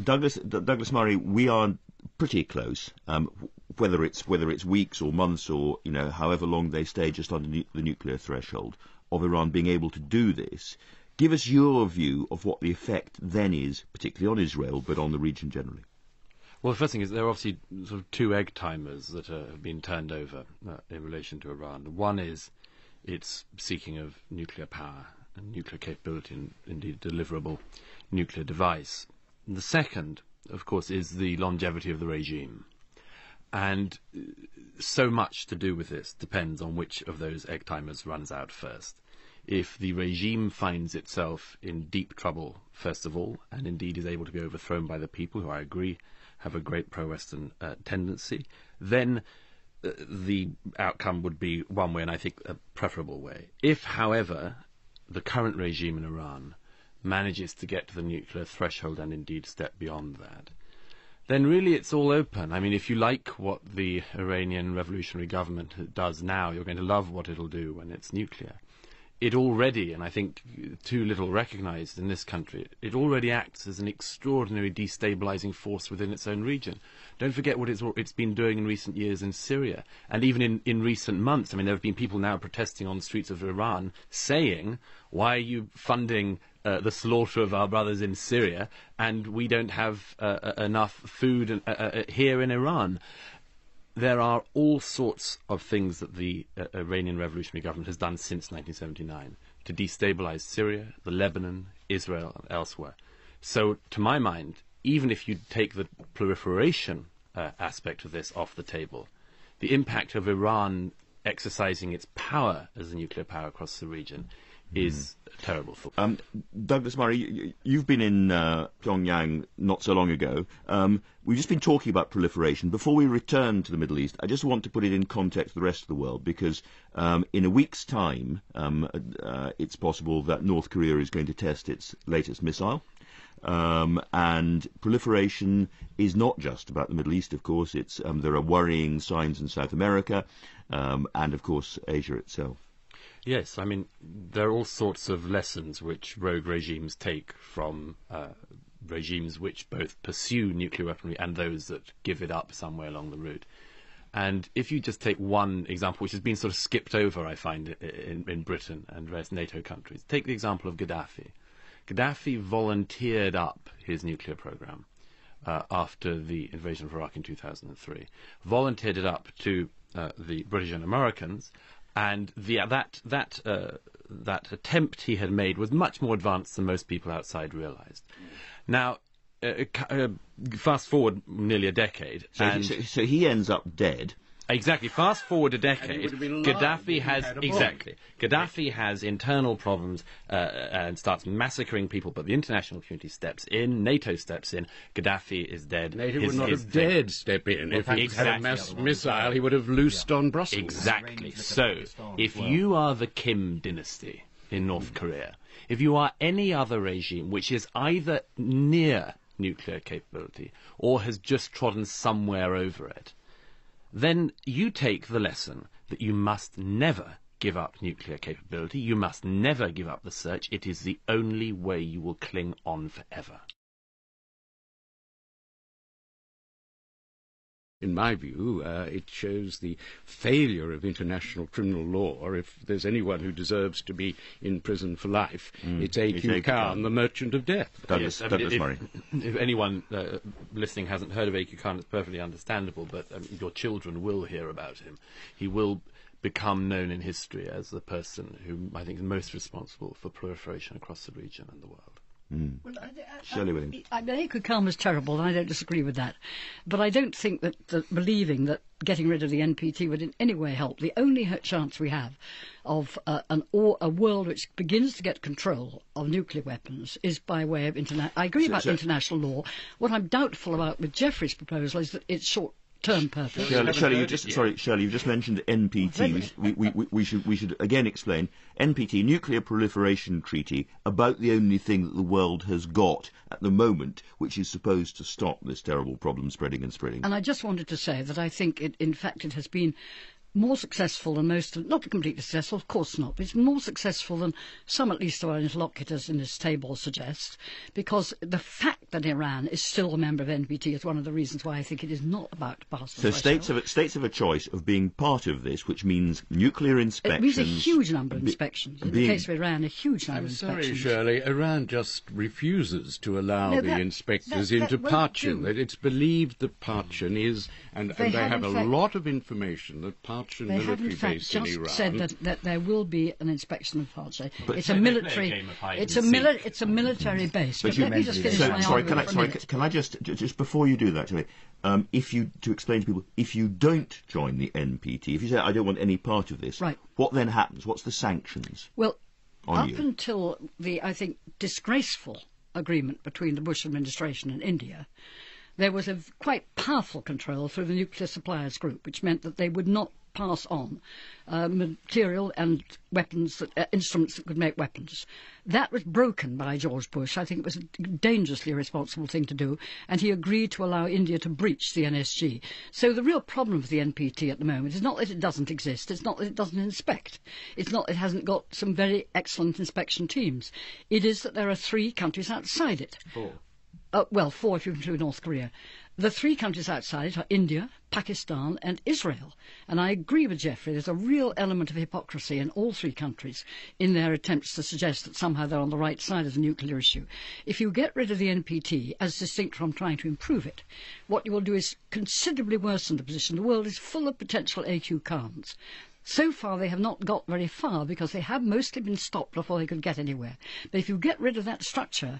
Douglas Murray, we are pretty close. Whether it's weeks or months or however long they stay just under the nuclear threshold of Iran being able to do this. Give us your view of what the effect then is, particularly on Israel, but on the region generally. Well, the first thing is there are obviously sort of two egg timers that have been turned over in relation to Iran. One is its seeking of nuclear power and nuclear capability and indeed deliverable nuclear device. And the second, of course, is the longevity of the regime. And so much to do with this depends on which of those egg timers runs out first. If the regime finds itself in deep trouble, first of all, and indeed is able to be overthrown by the people, who I agree have a great pro-Western tendency, then the outcome would be one way, and I think a preferable way. If, however, the current regime in Iran manages to get to the nuclear threshold and indeed step beyond that, then really it's all open. I mean, if you like what the Iranian revolutionary government does now, you're going to love what it'll do when it's nuclear. It already, and I think too little recognised in this country, it already acts as an extraordinary destabilising force within its own region. Don't forget what it's been doing in recent years in Syria, and even in recent months. I mean, there have been people now protesting on the streets of Iran saying, why are you funding the slaughter of our brothers in Syria, and we don't have enough food here in Iran? There are all sorts of things that the Iranian revolutionary government has done since 1979 to destabilize Syria, the Lebanon, Israel, and elsewhere. So, to my mind, even if you take the proliferation aspect of this off the table, the impact of Iran exercising its power as a nuclear power across the region is a terrible thought. Douglas Murray, you've been in Pyongyang not so long ago. We've just been talking about proliferation. Before we return to the Middle East, I just want to put it in context for the rest of the world, because in a week's time, it's possible that North Korea is going to test its latest missile. And proliferation is not just about the Middle East, of course. There are worrying signs in South America and, of course, Asia itself. Yes, I mean, there are all sorts of lessons which rogue regimes take from regimes which both pursue nuclear weaponry and those that give it up somewhere along the route. And if you just take one example, which has been sort of skipped over, I find, in Britain and various NATO countries, take the example of Gaddafi. Gaddafi volunteered up his nuclear program after the invasion of Iraq in 2003, volunteered it up to the British and Americans. And that attempt he had made was much more advanced than most people outside realised. Now, fast forward nearly a decade, so he ends up dead. Exactly. Fast forward a decade, Gaddafi has internal problems and starts massacring people, but the international community steps in, NATO steps in, Gaddafi is dead. NATO would not have dared step in. If he had a mass missile, he would have loosed on Brussels. Exactly. So, if you are the Kim dynasty in North Korea, if you are any other regime which is either near nuclear capability or has just trodden somewhere over it, then you take the lesson that you must never give up nuclear capability, you must never give up the search. It is the only way you will cling on forever. In my view, it shows the failure of international criminal law. If there's anyone who deserves to be in prison for life, it's A.Q. Khan, the merchant of death. Douglas Murray. If anyone listening hasn't heard of A.Q. Khan, it's perfectly understandable, but your children will hear about him. He will become known in history as the person who I think is most responsible for proliferation across the region and the world. Well, Shirley Williams. I mean, A.Q. Khan was terrible, and I don't disagree with that. But I don't think that believing that getting rid of the NPT would in any way help. The only chance we have of a world which begins to get control of nuclear weapons is by way of international. I agree about international law. What I'm doubtful about with Jeffrey's proposal is that it's short-term purpose. Shirley, you've just mentioned NPT. We should again explain. NPT, Nuclear Proliferation Treaty, about the only thing that the world has got at the moment, which is supposed to stop this terrible problem spreading and spreading. And I just wanted to say that I think, in fact, it has been more successful than most of, not completely successful, of course not, but it's more successful than some, at least, of our interlocutors in this table suggest, because the fact that Iran is still a member of NPT is one of the reasons why I think it is not about to pass the So threshold. states have a choice of being part of this, which means nuclear inspections. It means a huge number of inspections. In the case of Iran, a huge number of inspections. I'm sorry, Shirley. Iran just refuses to allow the inspectors into Parchin. It's believed that Parchin is, and they have a lot of information that Parchin military base in Iran. They have in fact just said that there will be an inspection of Parchin. It's a military base. But let me just finish my argument. Can I just before you do that, Shirley, to explain to people, if you don't join the NPT, if you say I don't want any part of this, right, what then happens? What's the sanctions? Well, up until the, I think, disgraceful agreement between the Bush administration and India, there was a quite powerful control through the Nuclear Suppliers Group, which meant that they would not pass on material and weapons, instruments that could make weapons. That was broken by George Bush. I think it was a dangerously irresponsible thing to do, and he agreed to allow India to breach the NSG. So the real problem with the NPT at the moment is not that it doesn't exist, it's not that it doesn't inspect, it's not that it hasn't got some very excellent inspection teams. It is that there are 3 countries outside it. 4. Well, 4 if you include North Korea. The 3 countries outside it are India, Pakistan and Israel. And I agree with Geoffrey, there's a real element of hypocrisy in all 3 countries in their attempts to suggest that somehow they're on the right side of the nuclear issue. If you get rid of the NPT, as distinct from trying to improve it, what you will do is considerably worsen the position. The world is full of potential AQ cons. So far they have not got very far because they have mostly been stopped before they could get anywhere. But if you get rid of that structure,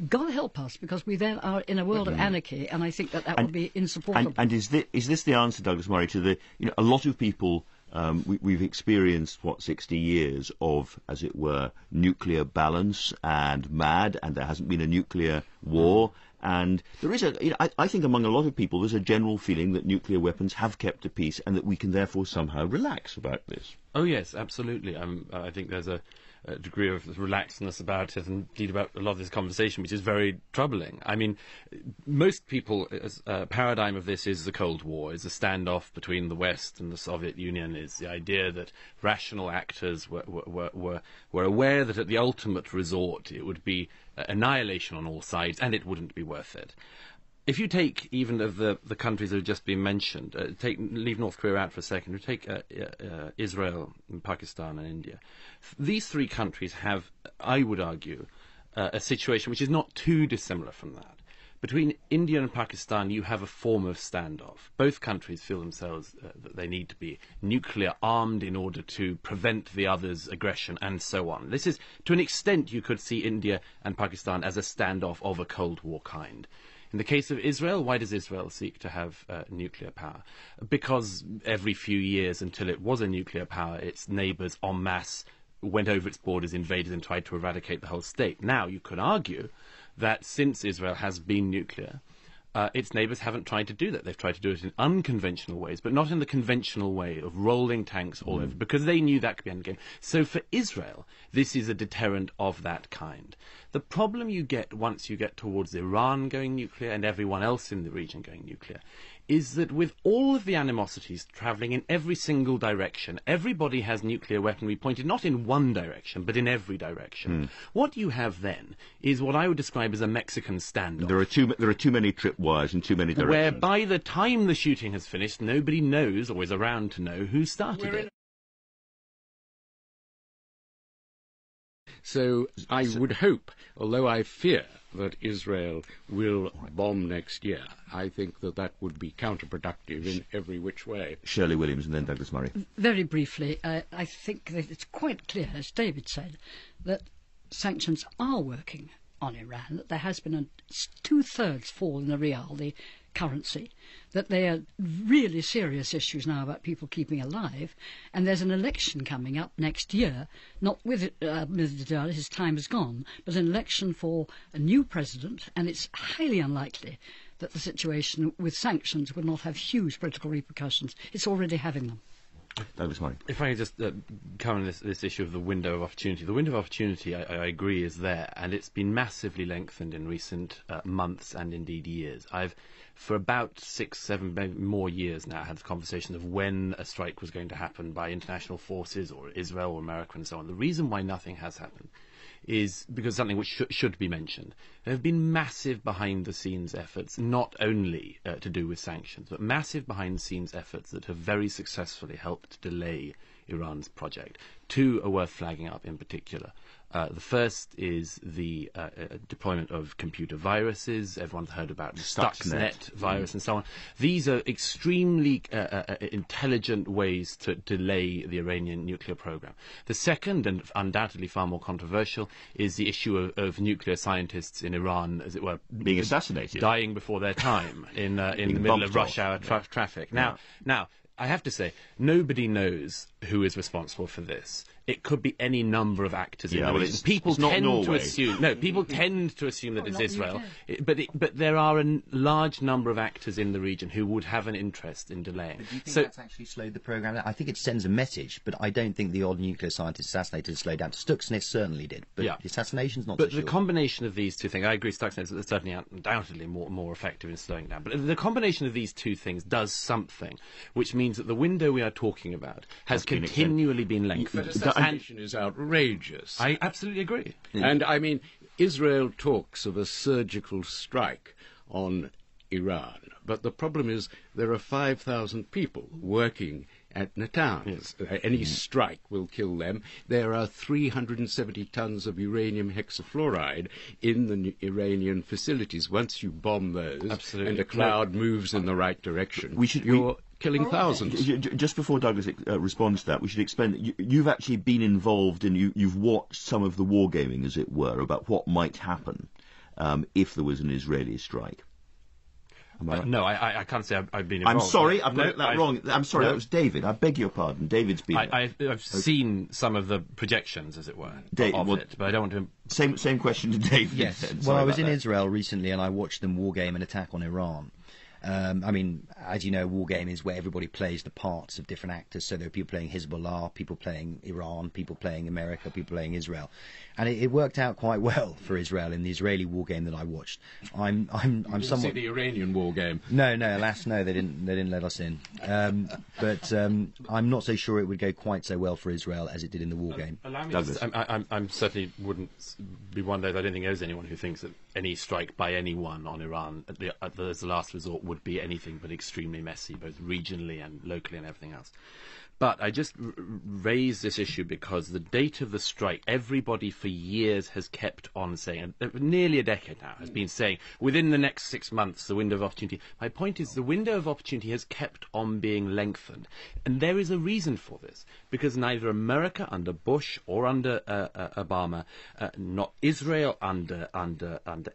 God help us, because we then are in a world of anarchy, and I think that would be insupportable. And is this the answer, Douglas Murray, to the, a lot of people, we've experienced, 60 years of, as it were, nuclear balance and MAD, and there hasn't been a nuclear war. And there is I think among a lot of people there's a general feeling that nuclear weapons have kept the peace and that we can therefore somehow relax about this. Oh yes, absolutely. I think there's a degree of relaxedness about it, and indeed about a lot of this conversation, which is very troubling. I mean, most people's paradigm of this is the Cold War, is a standoff between the West and the Soviet Union, is the idea that rational actors were aware that at the ultimate resort it would be annihilation on all sides, and it wouldn't be worth it. If you take even of the countries that have just been mentioned, leave North Korea out for a second, you take Israel, and Pakistan and India. These 3 countries have, I would argue, a situation which is not too dissimilar from that. Between India and Pakistan, you have a form of standoff. Both countries feel themselves that they need to be nuclear armed in order to prevent the other's aggression and so on. This is, to an extent, you could see India and Pakistan as a standoff of a Cold War kind. In the case of Israel, why does Israel seek to have nuclear power? Because every few years, until it was a nuclear power, its neighbours en masse went over its borders, invaded and tried to eradicate the whole state. Now, you could argue that since Israel has been nuclear, its neighbours haven't tried to do that. They've tried to do it in unconventional ways, but not in the conventional way of rolling tanks all over, because they knew that could be endgame. So for Israel, this is a deterrent of that kind. The problem you get once you get towards Iran going nuclear and everyone else in the region going nuclear is that with all of the animosities travelling in every single direction, everybody has nuclear weaponry pointed not in one direction, but in every direction. What you have then is what I would describe as a Mexican standoff. There are too many tripwires in too many directions. Where by the time the shooting has finished, nobody knows or is around to know who started it. So I would hope, although I fear that Israel will bomb next year, I think that would be counterproductive in every which way. Shirley Williams and then Douglas Murray. Very briefly, I think that it's quite clear, as David said, that sanctions are working on Iran, that there has been a 2/3 fall in the rial, the currency, that they are really serious issues now about people keeping alive, and there's an election coming up next year, not with Mr. his time is gone, but an election for a new president, and it's highly unlikely that the situation with sanctions would not have huge political repercussions. It's already having them. Douglas Murray. If I could just come on this issue of the window of opportunity. The window of opportunity, I agree, is there, and it's been massively lengthened in recent months and indeed years. I've, for about 6, 7, maybe more years now, had conversations of when a strike was going to happen by international forces or Israel or America and so on. The reason why nothing has happened is because something which should be mentioned. There have been massive behind-the-scenes efforts, not only to do with sanctions, but massive behind-the-scenes efforts that have very successfully helped delay Iran's project. Two are worth flagging up in particular. The first is the deployment of computer viruses. Everyone's heard about the Stuxnet virus and so on. These are extremely intelligent ways to delay the Iranian nuclear program. The second, and undoubtedly far more controversial, is the issue of nuclear scientists in Iran, as it were, being assassinated, dying before their time in the middle of rush hour traffic. Now, I have to say, nobody knows who is responsible for this. It could be any number of actors in the region. People tend to assume that it's Israel, but there are a large number of actors in the region who would have an interest in delaying. But do you think that's actually slowed the program down? I think it sends a message, but I don't think the odd nuclear scientist assassinated slowed down. Stuxnet certainly did, but the assassination's not. But the combination of these two things, I agree, Stuxnet is certainly undoubtedly more effective in slowing down. But the combination of these two things does something, which means that the window we are talking about has continually been lengthened. Assassination is outrageous. I absolutely agree. And I mean, Israel talks of a surgical strike on Iran, but the problem is there are 5,000 people working at Natanz. Any strike will kill them. There are 370 tons of uranium hexafluoride in the Iranian facilities. Once you bomb those and a cloud moves in the right direction, you're killing thousands. Just before Douglas responds to that, we should explain that you've actually been involved in, you've watched some of the wargaming, as it were, about what might happen if there was an Israeli strike. No, I can't say I've been involved. I'm sorry, I've got that wrong. I'm sorry, that was David. I beg your pardon. David's been... I've seen some of the projections, as it were, of it, but I don't want to... Same question to David. Yes. Well, I was in Israel recently and I watched them wargame an attack on Iran. I mean, as you know, war game is where everybody plays the parts of different actors. So there are people playing Hezbollah, people playing Iran, people playing America, people playing Israel, and it worked out quite well for Israel in the Israeli war game that I watched. I'm somewhat. See the Iranian war game? No, alas, no, they didn't let us in. But I'm not so sure it would go quite so well for Israel as it did in the war game. I'm certainly wouldn't be one of those. I don't think there's anyone who thinks that any strike by anyone on Iran as the last resort would be anything but extremely messy, both regionally and locally and everything else. But I just raise this issue because the date of the strike, everybody for years has kept on saying, nearly a decade now, has been saying, within the next 6 months, the window of opportunity. My point is the window of opportunity has kept on being lengthened. And there is a reason for this, because neither America under Bush or under Obama, not Israel under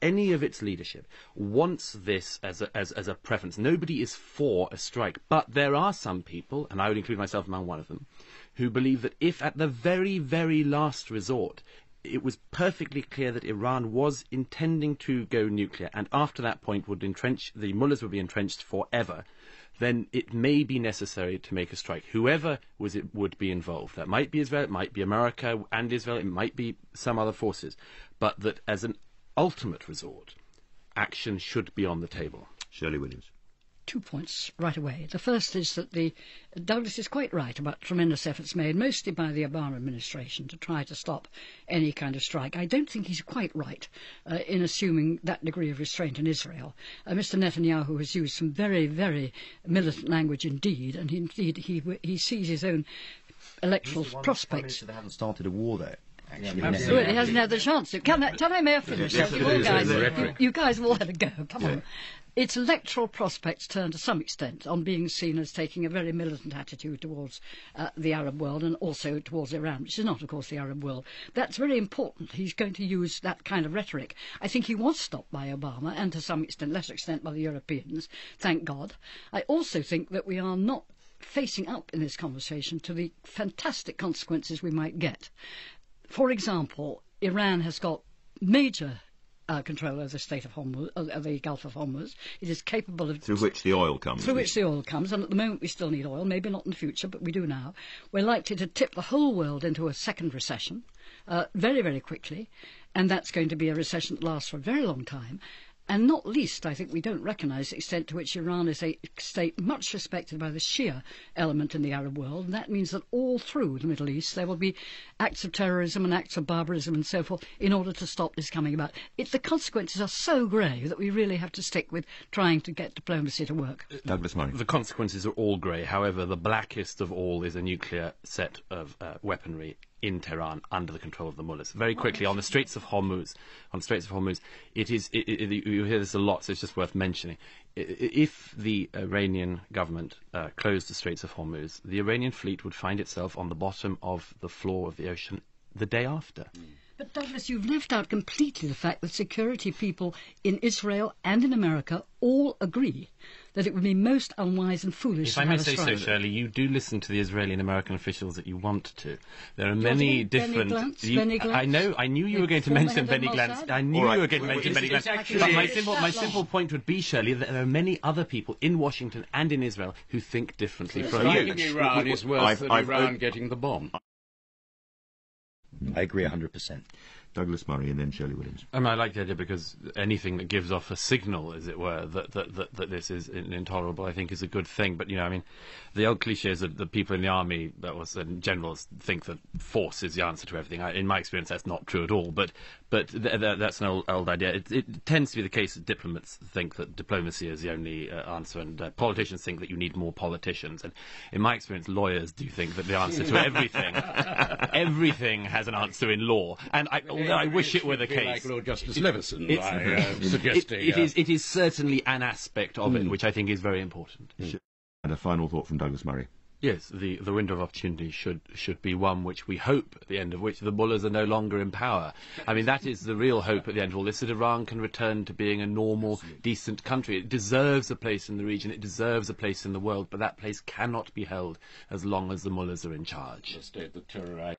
any of its leadership, wants this as a preference. Nobody is for a strike. But there are some people, and I would include myself among one of them, who believe that if at the very, very last resort it was perfectly clear that Iran was intending to go nuclear, and after that point the mullahs would be entrenched forever, then it may be necessary to make a strike. Whoever would be involved. That might be Israel, it might be America and Israel, it might be some other forces. But that as an ultimate resort, action should be on the table. Shirley Williams. 2 points right away. The first is that Douglas is quite right about tremendous efforts made, mostly by the Obama administration, to try to stop any kind of strike. I don't think he's quite right in assuming that degree of restraint in Israel. Mr. Netanyahu has used some very, very militant language indeed, and he sees his own electoral prospects. They haven't started a war, though. Actually, Absolutely, he hasn't had the chance to. Can I may I finish? You guys have all had a go. Come on. Its electoral prospects turn to some extent on being seen as taking a very militant attitude towards the Arab world and also towards Iran, which is not, of course, the Arab world. That's very important. He's going to use that kind of rhetoric. I think he was stopped by Obama and to some extent, lesser extent, by the Europeans, thank God. I also think that we are not facing up in this conversation to the fantastic consequences we might get. For example, Iran has got major control over the state of Hormuz, the Gulf of Hormuz. It is capable of... Through which the oil comes. Through which the oil comes, and at the moment we still need oil, maybe not in the future, but we do now. We're likely to tip the whole world into a second recession very, very quickly, and that's going to be a recession that lasts for a very long time. And not least, I think we don't recognise the extent to which Iran is a state much respected by the Shia element in the Arab world, and that means that all through the Middle East there will be acts of terrorism and acts of barbarism and so forth in order to stop this coming about. The consequences are so grave that we really have to stick with trying to get diplomacy to work. Douglas Murray. The consequences are all grey. However, the blackest of all is a nuclear set of weaponry in Tehran under the control of the mullahs. Very quickly, on the Straits of Hormuz, you hear this a lot, so it's just worth mentioning. If the Iranian government closed the Straits of Hormuz, the Iranian fleet would find itself on the bottom of the floor of the ocean the day after. But Douglas, you've left out completely the fact that security people in Israel and in America all agree that it would be most unwise and foolish If to I have may a say strike. so, Shirley, you do listen to the Israeli and American officials that you want to. There are many different... Benny Gantz? I knew you were going to Former mention head of Benny Gantz. Mossad? I knew All right. you were going to mention Benny Gantz. But my simple point would be, Shirley, that there are many other people in Washington and in Israel who think differently from you. Striking Iran is worse than Iran getting the bomb. I agree 100%. Douglas Murray and then Shirley Williams. I like the idea because anything that gives off a signal, as it were, that this is intolerable, I think is a good thing. But, the old cliche is that the people in the army, and generals, think that force is the answer to everything. In my experience, that's not true at all. But that's an old idea. It tends to be the case that diplomats think that diplomacy is the only answer, and politicians think that you need more politicians. And in my experience, lawyers do think that the answer to everything has an answer in law. And I wish it were the case. Like Lord Justice Leveson, suggesting. It is certainly an aspect of it which I think is very important. And a final thought from Douglas Murray. Yes, the window of opportunity should be one which we hope, at the end of which the mullahs are no longer in power. I mean, that is the real hope at the end of all this, that Iran can return to being a normal, decent country. It deserves a place in the region, it deserves a place in the world, but that place cannot be held as long as the mullahs are in charge. The state that terrorized